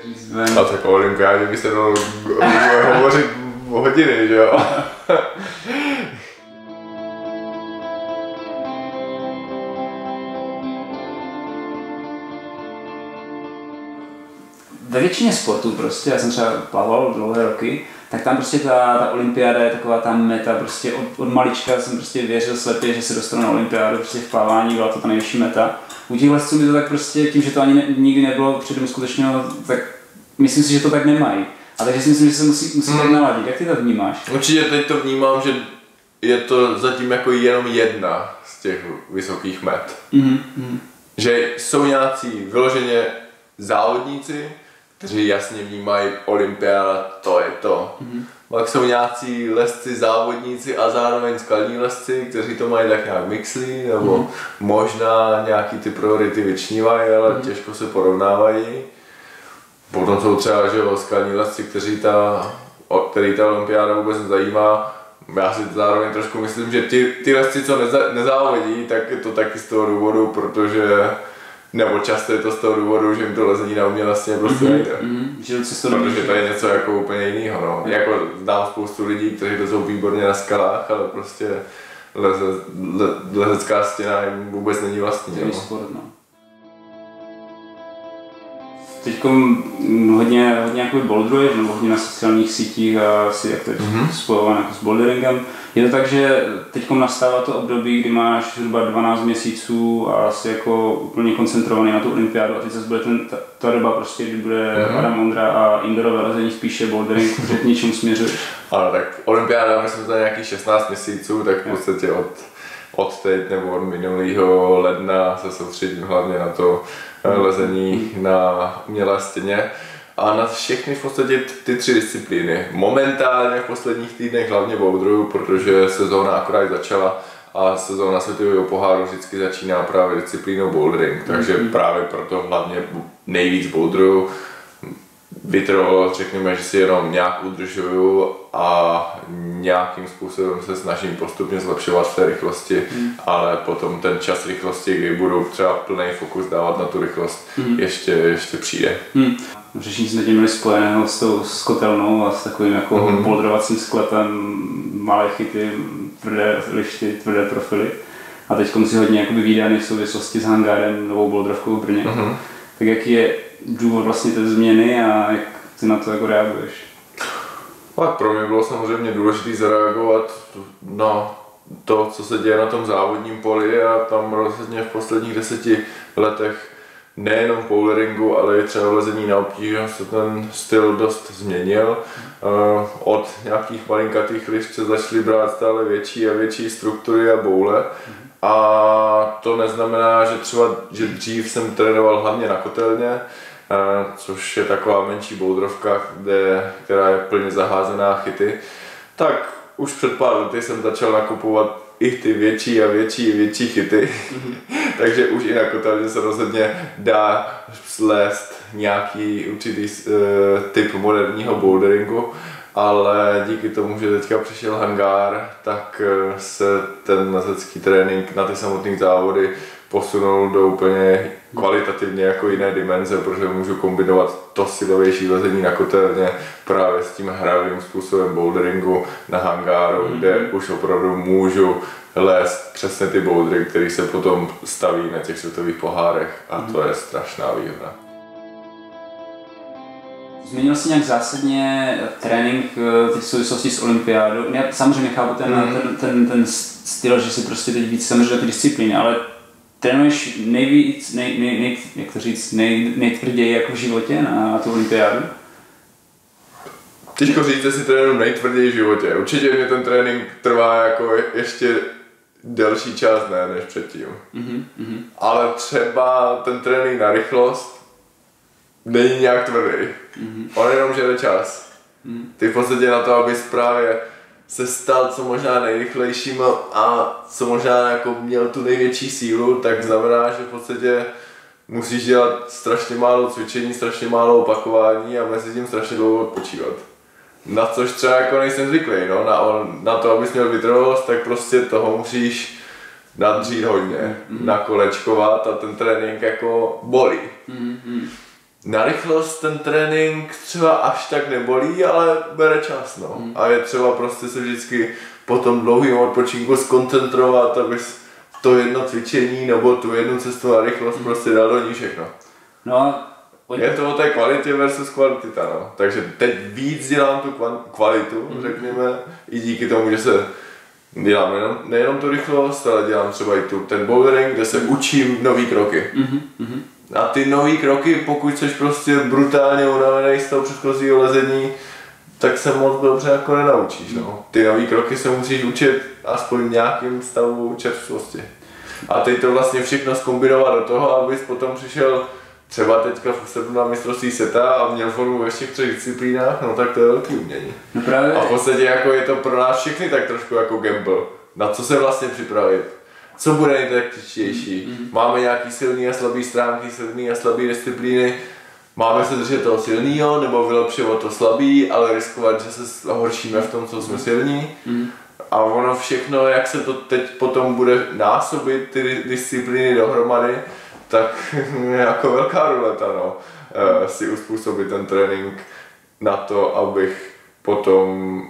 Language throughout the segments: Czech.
říct ven. A tak o olympiádě by se dalo hovořit hodiny, že jo? Ve většině sportů prostě, já jsem třeba plaval dlouhé roky, tak tam prostě ta olympiáda je taková ta meta, prostě od malička jsem prostě věřil slepě, že se dostanu na olympiádu, prostě v plavání byla to ta nejvyšší meta. U těch lesců mi to tak prostě, tím, že to ani nikdy nebylo předem skutečného, tak myslím si, že to tak nemají. A takže si myslím, že se musí tak naladit. Jak ty to vnímáš? Určitě teď to vnímám, že je to zatím jako jenom jedna z těch vysokých met. Že jsou nějací vyloženě závodníci, kteří jasně vnímají olympiáda, to je to. Pak jsou nějací lesci, závodníci a zároveň skalní lesci, kteří to mají tak nějak mixlí, nebo možná nějaký ty priority vyčnívají, ale těžko se porovnávají. Potom jsou třeba že jo, skalní lesci, který ta olympiáda vůbec nezajímá. Já si zároveň trošku myslím, že ty lesci, co nezávodí, tak je to taky z toho důvodu, nebo často je to z toho důvodu, že jim to lezení na umělostně prostě nejde. Protože to je něco jako úplně jiného. No. Jako znám spoustu lidí, kteří lezou výborně na skalách, ale prostě lezecká stěna jim vůbec není vlastní. To je sport, no. Teď hodně jako boulderuješ, nebo hodně na sociálních sítích a asi jak to je spojované jako s boulderingem. Je to tak, že teď nastává to období, kdy máš zhruba 12 měsíců a asi jako úplně koncentrovaný na tu olympiádu a teď zase bude ta doba prostě, kdy bude Adam Ondra a indorové lezení spíše bouldering, že k něčemu směřuješ. Ano, tak olympiáda, myslím, že to je nějakých 16 měsíců, tak v podstatě od teď nebo od minulého ledna se soustředím hlavně na to lezení na umělé stěně a na všechny v podstatě ty 3 disciplíny. Momentálně v posledních týdnech hlavně boulderuju, protože sezóna akorát začala a sezóna světového poháru vždycky začíná právě disciplínou bouldering, takže právě proto hlavně nejvíc boulderuju. Vytrvalost, řekněme, že si jenom nějak udržuju a nějakým způsobem se snažím postupně zlepšovat v té rychlosti, ale potom ten čas rychlosti, kdy budu třeba plný fokus dávat na tu rychlost, ještě přijde. Řešení jsme tím měli spojeného s kotelnou a s takovým jako boulderovacím sklepem, malé chyty, tvrdé lišty, tvrdé profily. A teď si hodně jakoby výdány v souvislosti s hangárem, novou boulderovkou v Brně. Tak jaký je důvod vlastně té změny a jak ty na to jako reaguješ? Tak pro mě bylo samozřejmě důležité zareagovat na to, co se děje na tom závodním poli a tam rozhodně v posledních 10 letech nejenom v boulderingu, ale i třeba v lezení na obtíže se ten styl dost změnil. Od nějakých malinkatých lišt se začaly brát stále větší a větší struktury a boule. A to neznamená, že dřív jsem trénoval hlavně na kotelně, což je taková menší boulderovka, která je plně zaházená chyty. Tak už před pár lety jsem začal nakupovat i ty větší a větší chyty, takže už i na kotelně se rozhodně dá slézt nějaký určitý typ moderního boulderingu, ale díky tomu, že teďka přišel hangár, tak se ten lezecký trénink na ty samotné závody posunul do úplně kvalitativně jako jiné dimenze, protože můžu kombinovat to silovější lezení na kotelně právě s tím hravým způsobem boulderingu na hangáru, kde už opravdu můžu lézt přesně ty bouldery, které se potom staví na těch světových pohárech a to je strašná výhoda. Změnil jsi nějak zásadně trénink v souvislosti s olympiádou? Já samozřejmě chápu ten styl, že si prostě teď víc samozřejmě ty disciplíny, ale trénuješ nejvíc, jak to říct, nejtvrději jako v životě na tu olympiádu? Těžko říct, jestli trénuji nejtvrději v životě. Určitě mě ten trénink trvá jako ještě delší čas než předtím. Ale třeba ten trénink na rychlost není nějak tvrdý. On jenom žere čas. Ty v podstatě na to, abys právě se stal co možná nejrychlejším a co možná jako měl tu největší sílu, tak znamená, že v podstatě musíš dělat strašně málo cvičení, strašně málo opakování a mezi tím strašně dlouho odpočívat. Na což třeba jako nejsem zvyklý, no, na to, abys měl vytrvalost, tak prostě toho musíš nadřít hodně, nakolečkovat a ten trénink jako bolí. na rychlost ten trénink třeba až tak nebolí, ale bere čas, no. A je třeba prostě se vždycky po tom dlouhém odpočinku zkoncentrovat, abys to jedno cvičení nebo tu jednu cestu na rychlost prostě dal do ní všechno. No, je to o té kvalitě versus kvantita, no. Takže teď víc dělám tu kvalitu, řekněme, i díky tomu, že se dělám nejenom tu rychlost, ale dělám třeba i ten bouldering, kde se učím nový kroky. A ty nový kroky, pokud jsi prostě brutálně unavený z toho předchozího lezení, tak se moc dobře jako nenaučíš, no. Ty nový kroky se musíš učit aspoň v nějakým stavu čerstvosti. A teď to vlastně všechno zkombinovat do toho, abys potom přišel třeba teďka v srpnu na mistrovství světa a měl formu ve všech 3 disciplínách, no tak to je velký umění. No právě. A v podstatě jako je to pro nás všechny tak trošku jako gamble. Na co se vlastně připravit? Co bude nejtaktičtější? Máme nějaký silný a slabý stránky, silný a slabý disciplíny. Máme se držet toho silného nebo vylepšovat to slabý, ale riskovat, že se horšíme v tom, co jsme silní. A ono všechno, jak se to teď potom bude násobit ty disciplíny dohromady, tak je jako velká ruleta, no. Si uspůsobit ten trénink na to, abych potom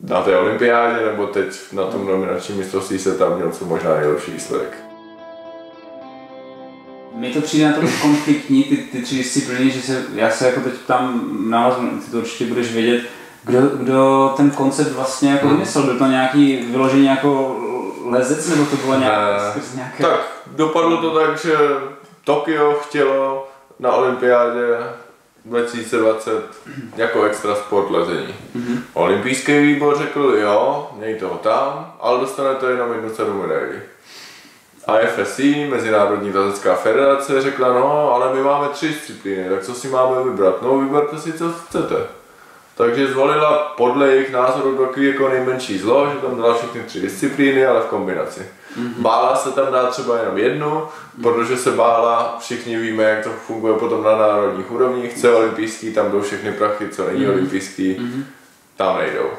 na té olympiádě nebo teď na tom nominačním mistrovství se tam měl co možná nejlepší výsledek. Mně to přijde na to konfliktní, ty 3 disciplíny, že já se jako teď ptám nahlas, ty to určitě budeš vědět, kdo ten koncept vlastně jako vymyslel, byl to nějaký vyložený jako lezec, nebo to bylo nějaké... Tak dopadlo to tak, že Tokio chtělo na olympiádě 2020 jako extra sport lezení. Olympijský výbor řekl jo, měj toho tam, ale dostanete jenom 1 cenu medailí. IFSC, Mezinárodní lezecká federace, řekla no, ale my máme 3 disciplíny, tak co si máme vybrat? No, vyberte si, co chcete. Takže zvolila podle jejich názoru takový jako nejmenší zlo, že tam dala všechny 3 disciplíny, ale v kombinaci. Bála se tam dát třeba jenom 1, protože se bála, všichni víme, jak to funguje potom na národních úrovních, co je olympijský, tam jdou všechny prachy, co není olympijský, tam nejdou.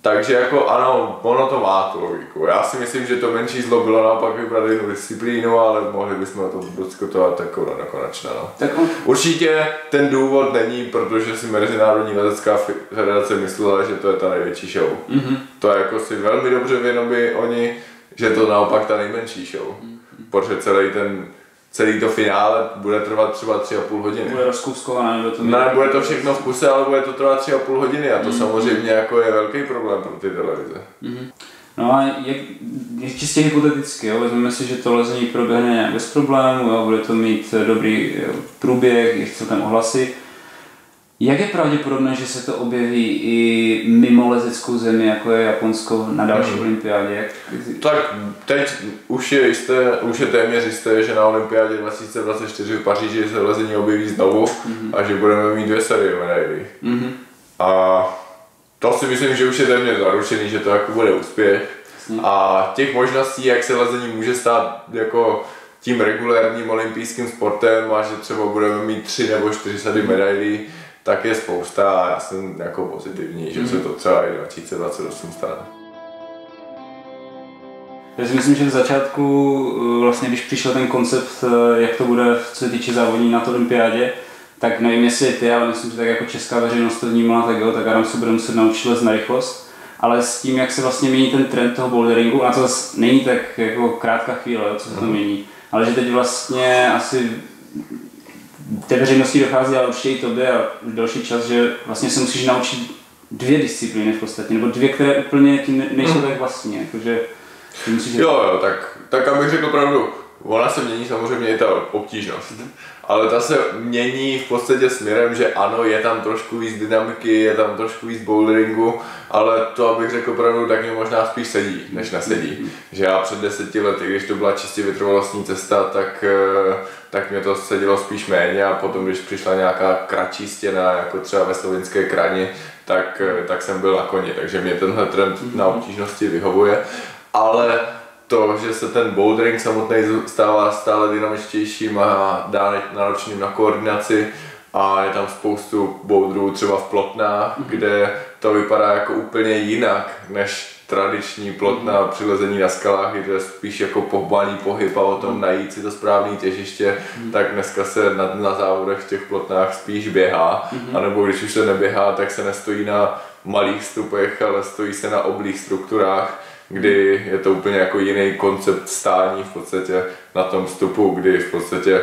Takže jako ano, ono to má tu logiku. Já si myslím, že to menší zlo bylo naopak vybrat 1 disciplínu, ale mohli bychom to diskutovat jako do nekonečna. No. Určitě ten důvod není, protože si Mezinárodní lezecká federace myslela, že to je ta největší show. To je jako si velmi dobře vědomí oni, že to naopak ta nejmenší show. Protože celý to finále bude trvat třeba 3,5 hodiny. Bude rozkouskované, nebo to ne, bude to všechno v kuse, ale bude to trvat 3,5 hodiny a to samozřejmě jako je velký problém pro ty televize. No a je čistě hypoteticky, jo? Vezmeme si, že to lezení proběhne nějak bez problémů, jo? Bude to mít dobrý průběh, je celkem ohlasy. Jak je pravděpodobné, že se to objeví i mimo lezeckou zemi, jako je Japonsko, na další olympiádě? Tak teď už je téměř jisté, že na olympiádě 2024 v Paříži se lezení objeví znovu a že budeme mít 2 série medailí. A to si myslím, že už je téměř zaručený, že to jako bude úspěch. A těch možností, jak se lezení může stát jako tím regulérním olympijským sportem a že třeba budeme mít 3 nebo 4 sady medailí, tak je spousta a já jsem jako pozitivní, že se to třeba i 2028 stane. Já si myslím, že v začátku, vlastně když přišel ten koncept, jak to bude, co se týče závodní na olympiádě, tak nevím, jestli ty, ale myslím, že tak jako česká veřejnost to vnímala tak jo, tak Adam se bude muset naučit les na rychlost. Ale s tím, jak se vlastně mění ten trend toho boulderingu, a to zase není tak jako krátká chvíle, co se to mění, ale že teď vlastně asi té veřejnosti dochází, ale určitě i tobě a už další čas, že vlastně se musíš naučit 2 disciplíny v podstatě, nebo 2, které úplně tím nejsou tak vlastní, jakože musíš... Jo, tak abych řekl pravdu, ona se mění samozřejmě i ta obtížnost, ale ta se mění v podstatě směrem, že ano, je tam trošku víc dynamiky, je tam trošku víc boulderingu, ale to, abych řekl pravdu, tak mě možná spíš sedí, než nesedí. Že já před 10 lety, když to byla čistě vytrvalostní cesta, tak mě to sedělo spíš méně a potom, když přišla nějaká kratší stěna, jako třeba ve slovinské Krani, tak jsem byl na koni, takže mě tenhle trend na obtížnosti vyhovuje. Ale to, že se ten bouldering samotný stává stále dynamičtějším a náročným na koordinaci a je tam spoustu boulderů třeba v Plotnách, kde to vypadá jako úplně jinak než tradiční plotna při lezení na skalách, kde spíš jako pomalý pohyb a o tom najít si to správné těžiště, tak dneska se na závodech v těch plotnách spíš běhá, anebo když už se neběhá, tak se nestojí na malých stupech, ale stojí se na oblých strukturách, kdy je to úplně jako jiný koncept stání v podstatě na tom stupu, kdy v podstatě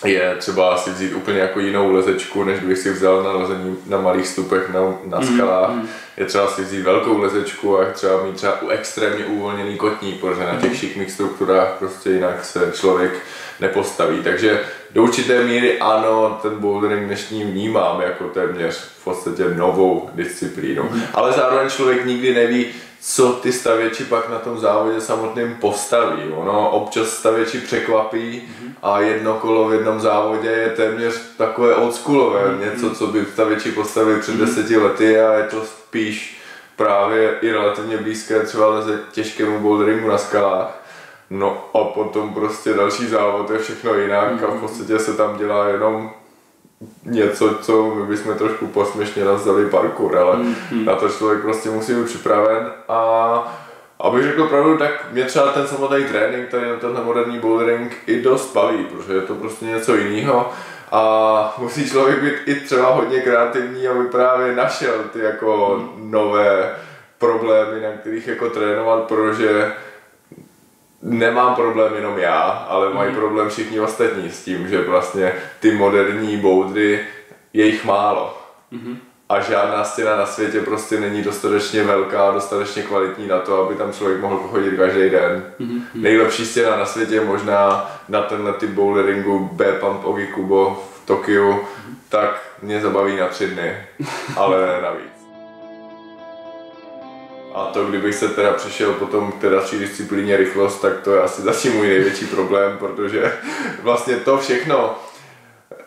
je třeba si vzít úplně jako jinou lezečku, než bych si vzal na lezení na malých stupech na skalách. Je třeba si vzít velkou lezečku a třeba mít třeba extrémně uvolněný kotník, protože na těch šikmých strukturách prostě jinak se člověk nepostaví. Takže do určité míry ano, ten bouldering dnešní vnímám jako téměř v podstatě novou disciplínu. Ale zároveň člověk nikdy neví, co ty stavěči pak na tom závodě samotným postaví. Ono občas stavěči překvapí a jedno kolo v jednom závodě je téměř takové oldschoolové, něco, co by stavěči postavili před 10 lety a je to spíš právě i relativně blízké třeba těžkému boulderingu na skalách. No a potom prostě další závod je všechno jinak a v podstatě se tam dělá jenom něco, co my bychom trošku posměšně nazvali parkour, ale na to člověk prostě musí být připraven a abych řekl pravdu, tak mě třeba ten samotný trénink, ten moderní bouldering i dost baví, protože je to prostě něco jiného a musí člověk být i třeba hodně kreativní, aby právě našel ty jako nové problémy, na kterých jako trénovat, protože nemám problém jenom já, ale mají problém všichni ostatní s tím, že vlastně ty moderní bouldry je jich málo. A žádná stěna na světě prostě není dostatečně velká, dostatečně kvalitní na to, aby tam člověk mohl chodit každý den. Nejlepší stěna na světě je možná na tenhle typ boulderingu B-Pump Ogikubo v Tokiu, tak mě zabaví na 3 dny, ale ne navíc. A to, kdybych se teda přešel potom k té další disciplíně rychlost, tak to je asi zatím můj největší problém, protože vlastně to všechno,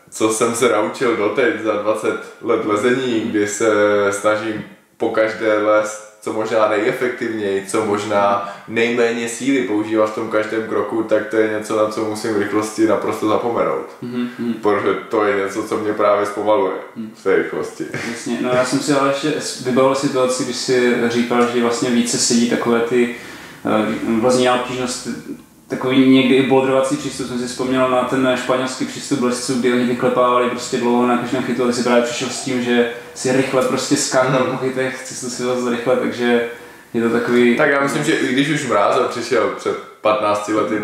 co jsem se naučil doteď za 20 let lezení, kdy se snažím po každé lézt co možná nejefektivněji, co možná nejméně síly používat v tom každém kroku, tak to je něco, na co musím v rychlosti naprosto zapomenout. Protože to je něco, co mě právě zpomaluje v té rychlosti. Jasně, no já jsem si ale ještě vybavil situaci, když si říkal, že vlastně více sedí takové ty vlastně obtížnost, takový někdy i boulderovací přístup. Jsem si vzpomněl na ten španělský přístup lezců, kdy oni vyklepávali prostě dlouho na každém chytu, ale si právě přišel s tím, že si rychle prostě skákal po chytech, cestu si vlezl rychle, takže je to takový... Tak já myslím, že i když už Mráza přišel před 15 lety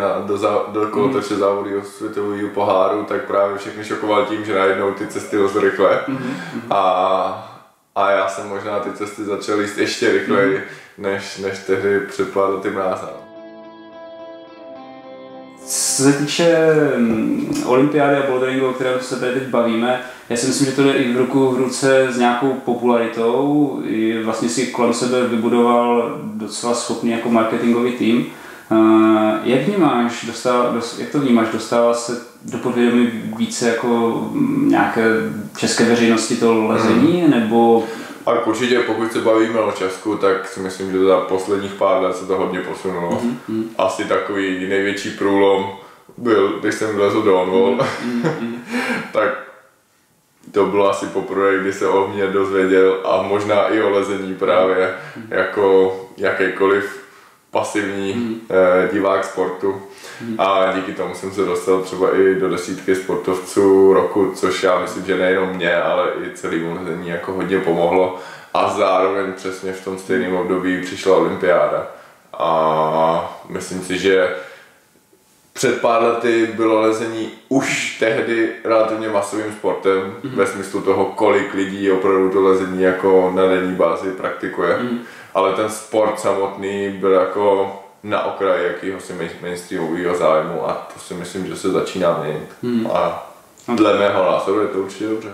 do kolotoče závodu světového poháru, tak právě všechny šokoval tím, že najednou ty cesty lezl rychle. A já jsem možná ty cesty začal jíst ještě rychleji, než tehdy předpládat ty Mráza. Co se týče olympiády a boulderingu, o kterém se tady teď bavíme, já si myslím, že to jde i v ruku v ruce s nějakou popularitou. Vlastně si kolem sebe vybudoval docela schopný jako marketingový tým. Jak to vnímáš? Dostává se do podvědomí více jako nějaké české veřejnosti to lezení, nebo... A určitě, pokud se bavíme o Česku, tak si myslím, že za posledních pár let se to hodně posunulo. Asi takový největší průlom byl, když jsem vlezl do Onwall. Tak to bylo asi poprvé, kdy se o mě dozvěděl a možná i o lezení právě jako jakýkoliv pasivní divák sportu. A díky tomu jsem se dostal třeba i do 10 sportovců roku, což já myslím, že nejenom mě, ale i celému lezení jako hodně pomohlo. A zároveň přesně v tom stejném období přišla olympiáda. A myslím si, že před pár lety bylo lezení už tehdy relativně masovým sportem, ve smyslu toho, kolik lidí opravdu to lezení jako na denní bázi praktikuje. Ale ten sport samotný byl jako na okraji jakýhosi mainstreamového zájmu a to si myslím, že se začíná měnit. A dle mého názoru je to určitě dobře.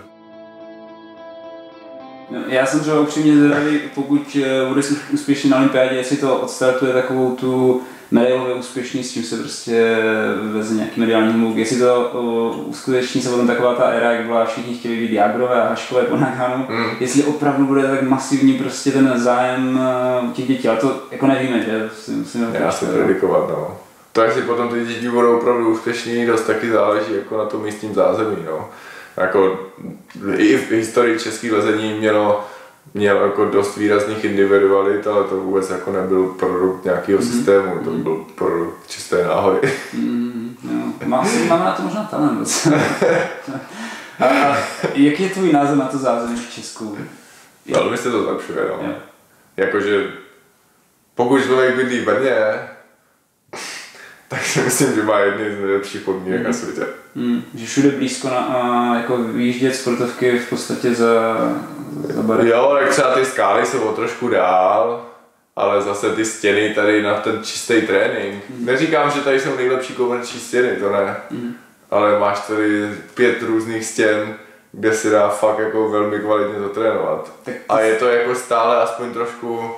Já jsem třeba upřímně zvědavý, pokud budeš úspěšný na olympiádě, jestli to odstartuje takovou tu medailově úspěšný, s čím se prostě veze nějaký mediální hluk, jestli to uskuteční se potom taková ta éra, jak byla všichni chtěli být Jágrové a Haškové po Naganu, jestli opravdu bude tak masivní prostě ten zájem těch dětí, ale to jako nevíme, že? Já se predikovat, no. To jestli potom ty děti budou opravdu úspěšní, dost taky záleží jako na tom místním zázemí, no. Jako i v historii českých lezení mělo měl jako dost výrazných individualit, ale to vůbec jako nebyl produkt nějakého systému, to byl produkt čisté náhody. Máme na to možná talent. A jaký je tvůj názor na to zázemí v Česku? Velmi se to zlepšuje, no. Jakože pokud člověk bydlí v Brně, tak si myslím, že má jedny z nejlepších podmínek na světě. Že všude blízko jako vyjíždět sportovky v podstatě za barem. Jo, tak třeba ty skály jsou o trošku dál, ale zase ty stěny tady na ten čistý trénink. Neříkám, že tady jsou nejlepší komerční stěny, to ne. Ale máš tady 5 různých stěn, kde si dá fakt jako velmi kvalitně zatrénovat. A je to jako stále aspoň trošku,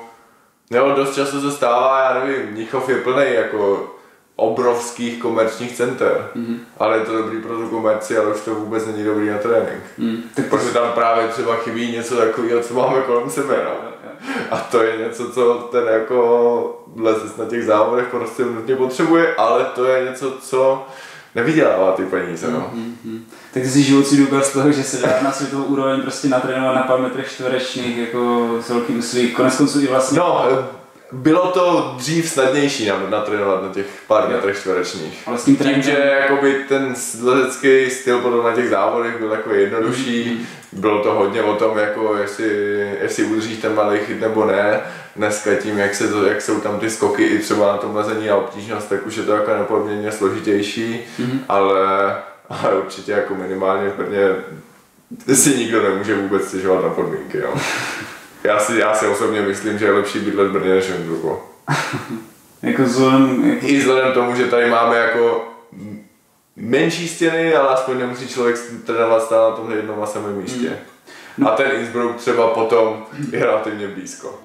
nebo dost často se stává, já nevím, Mnichov je plný jako obrovských komerčních center, ale je to dobrý pro tu komerci, ale už to vůbec není dobrý na trénink. Protože tam právě třeba chybí něco takového, co máme kolem sebe, no. A to je něco, co ten jako lezec na těch závodech prostě nutně potřebuje, ale to je něco, co nevydělává ty peníze, no. Tak ty jsi živoucí důkaz toho, že se dá na světovou úroveň prostě natrénovat na pár metrech čtverečních jako s velkým úsilí. Koneckonců i vlastně... No, bylo to dřív snadnější natrénovat na těch pár metrech čtverečních. Ale s tím že jakoby ten lezecký styl potom na těch závodech byl takový jednodušší. Bylo to hodně o tom, jako jestli udržíš ten malý chyt nebo ne. Dneska tím, jak jsou tam ty skoky i třeba na tom lezení a obtížnost, tak už je to jako nepoměrně složitější, ale určitě jako minimálně v Brně si nikdo nemůže vůbec stěžovat na podmínky. Jo. Já si osobně myslím, že je lepší bydlet v Brně než v Innsbrucku. I vzhledem tomu, že tady máme jako menší stěny, ale aspoň nemusí člověk trénovat stále na tomhle jednom a samém místě. A ten Innsbruck třeba potom je relativně blízko.